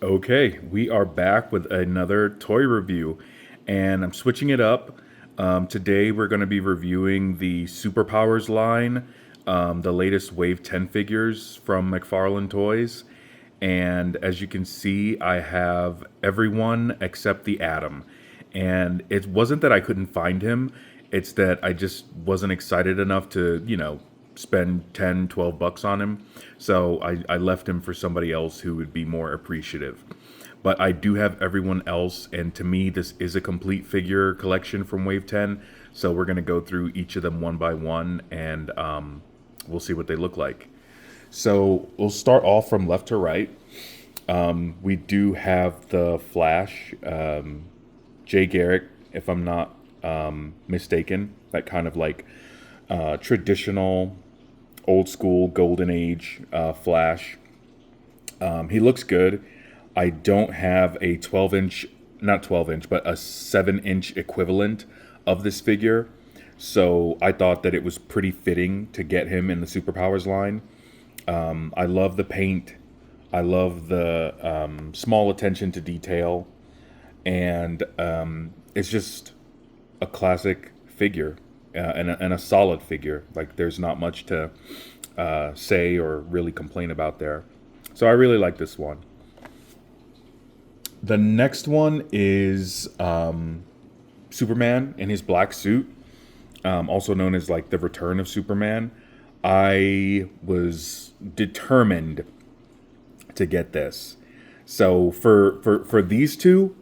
Okay, we are back with another toy review, and I'm switching it up. Today, we're going to be reviewing the Super Powers line, the latest Wave 10 figures from McFarlane Toys. And as you can see, I have everyone except the Atom. And it wasn't that I couldn't find him, it's that I just wasn't excited enough to, spend 10, 12 bucks on him. So I left him for somebody else who would be more appreciative. But I do have everyone else, and to me, this is a complete figure collection from Wave 10. So we're going to go through each of them one by one, and we'll see what they look like. So we'll start off from left to right. We do have the Flash, Jay Garrick, if I'm not mistaken, that kind of like traditional, old school, golden age Flash. He looks good. I don't have a 12-inch, not 12-inch, but a 7-inch equivalent of this figure. So I thought that it was pretty fitting to get him in the Superpowers line. I love the paint. I love the small attention to detail. And it's just a classic figure and a solid figure. Like, there's not much to say or really complain about there. So I really like this one. The next one is Superman in his black suit, also known as like the Return of Superman. I was determined to get this. So for these two,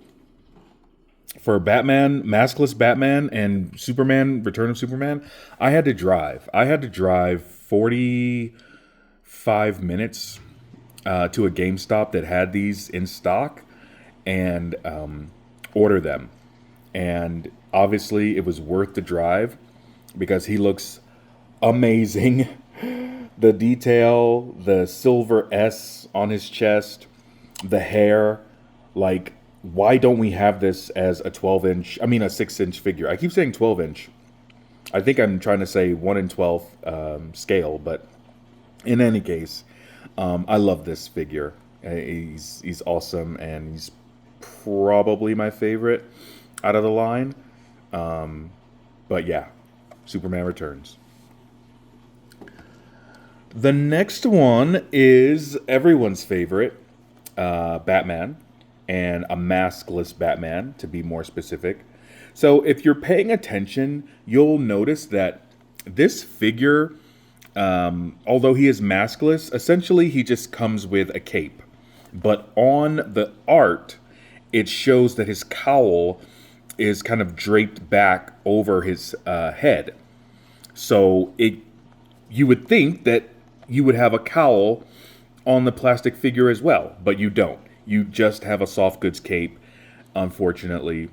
for Batman, Maskless Batman, and Superman, Return of Superman, I had to drive. I had to drive 45 minutes to a GameStop that had these in stock and order them. And obviously, it was worth the drive because he looks amazing. The detail, the silver S on his chest, the hair, like, why don't we have this as a 6-inch figure? I keep saying 12-inch. I think I'm trying to say 1 in 12 scale, but in any case, I love this figure. He's awesome, and he's probably my favorite out of the line. But yeah, Superman Returns. The next one is everyone's favorite, Batman, and a maskless Batman, to be more specific. So if you're paying attention, you'll notice that this figure, although he is maskless, essentially he just comes with a cape. But on the art, it shows that his cowl is kind of draped back over his head. So you would think that you would have a cowl on the plastic figure as well, but you don't. You just have a soft goods cape, unfortunately.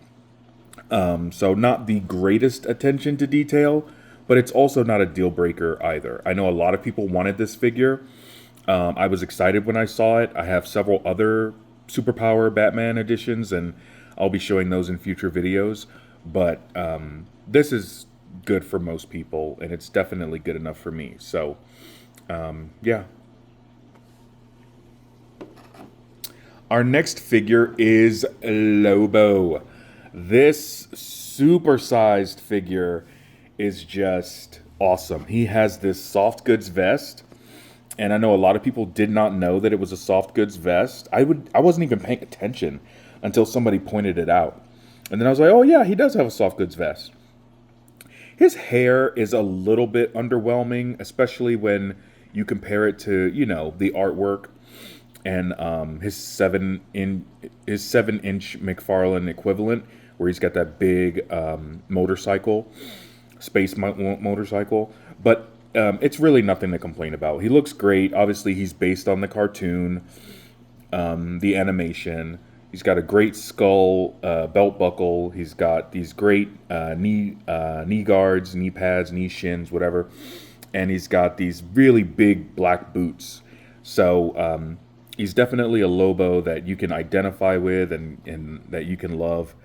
So not the greatest attention to detail, but it's also not a deal breaker either. I know a lot of people wanted this figure. I was excited when I saw it. I have several other Superpower Batman editions, and I'll be showing those in future videos. But this is good for most people, and it's definitely good enough for me. So, yeah. Our next figure is Lobo. This supersized figure is just awesome. He has this soft goods vest, and I know a lot of people did not know that it was a soft goods vest. I wasn't even paying attention until somebody pointed it out. And then I was like, oh yeah, he does have a soft goods vest. His hair is a little bit underwhelming, especially when you compare it to, the artwork and his 7-inch McFarlane equivalent, where he's got that big motorcycle, motorcycle. But it's really nothing to complain about. He looks great. Obviously, he's based on the cartoon, the animation. He's got a great skull belt buckle. He's got these great knee guards, knee pads, knee shins, whatever. And he's got these really big black boots. So he's definitely a Lobo that you can identify with and that you can love.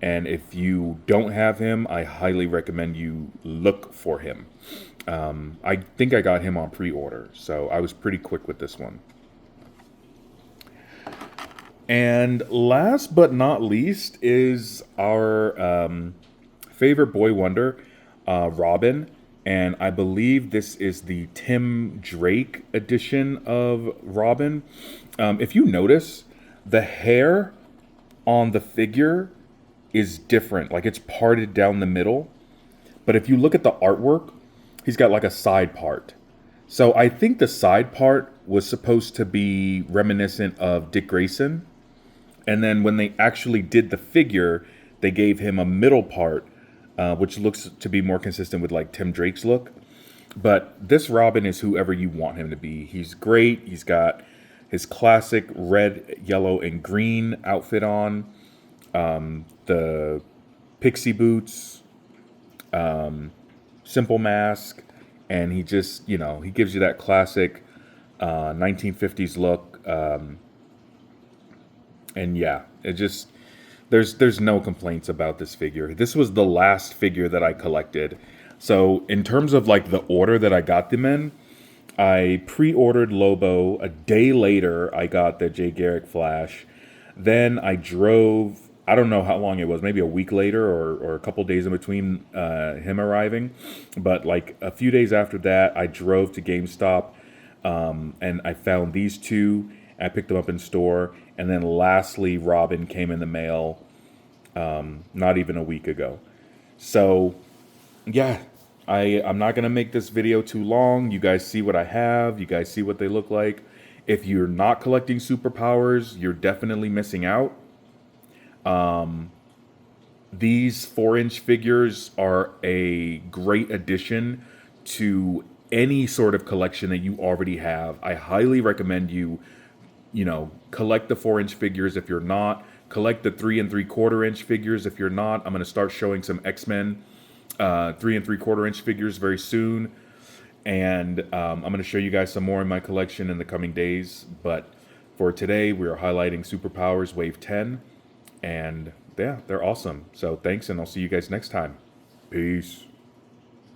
And if you don't have him, I highly recommend you look for him. I think I got him on pre-order, so I was pretty quick with this one. And last but not least is our favorite boy wonder, Robin. And I believe this is the Tim Drake edition of Robin. If you notice, the hair on the figure is different. Like, it's parted down the middle. But if you look at the artwork, he's got like a side part. So I think the side part was supposed to be reminiscent of Dick Grayson. And then when they actually did the figure, they gave him a middle part, which looks to be more consistent with like Tim Drake's look. But this Robin is whoever you want him to be. He's great. He's got his classic red, yellow, and green outfit on. The pixie boots, simple mask, and he just, he gives you that classic 1950s look. And yeah, it just, there's no complaints about this figure. This was the last figure that I collected. So in terms of like the order that I got them in, I pre-ordered Lobo. A day later, I got the Jay Garrick Flash. Then I drove, I don't know how long it was, maybe a week later or a couple days in between him arriving. But like a few days after that, I drove to GameStop and I found these two. I picked them up in store. And then lastly, Robin came in the mail not even a week ago. So yeah, I'm not going to make this video too long. You guys see what I have. You guys see what they look like. If you're not collecting superpowers, you're definitely missing out. These 4-inch figures are a great addition to any sort of collection that you already have. I highly recommend you collect the 4-inch figures if you're not. Collect the 3 3/4-inch figures if you're not. I'm going to start showing some X-Men 3 3/4-inch figures very soon. And I'm going to show you guys some more in my collection in the coming days. But for today, we are highlighting Superpowers Wave 10. And yeah, they're awesome. So thanks, and I'll see you guys next time. Peace.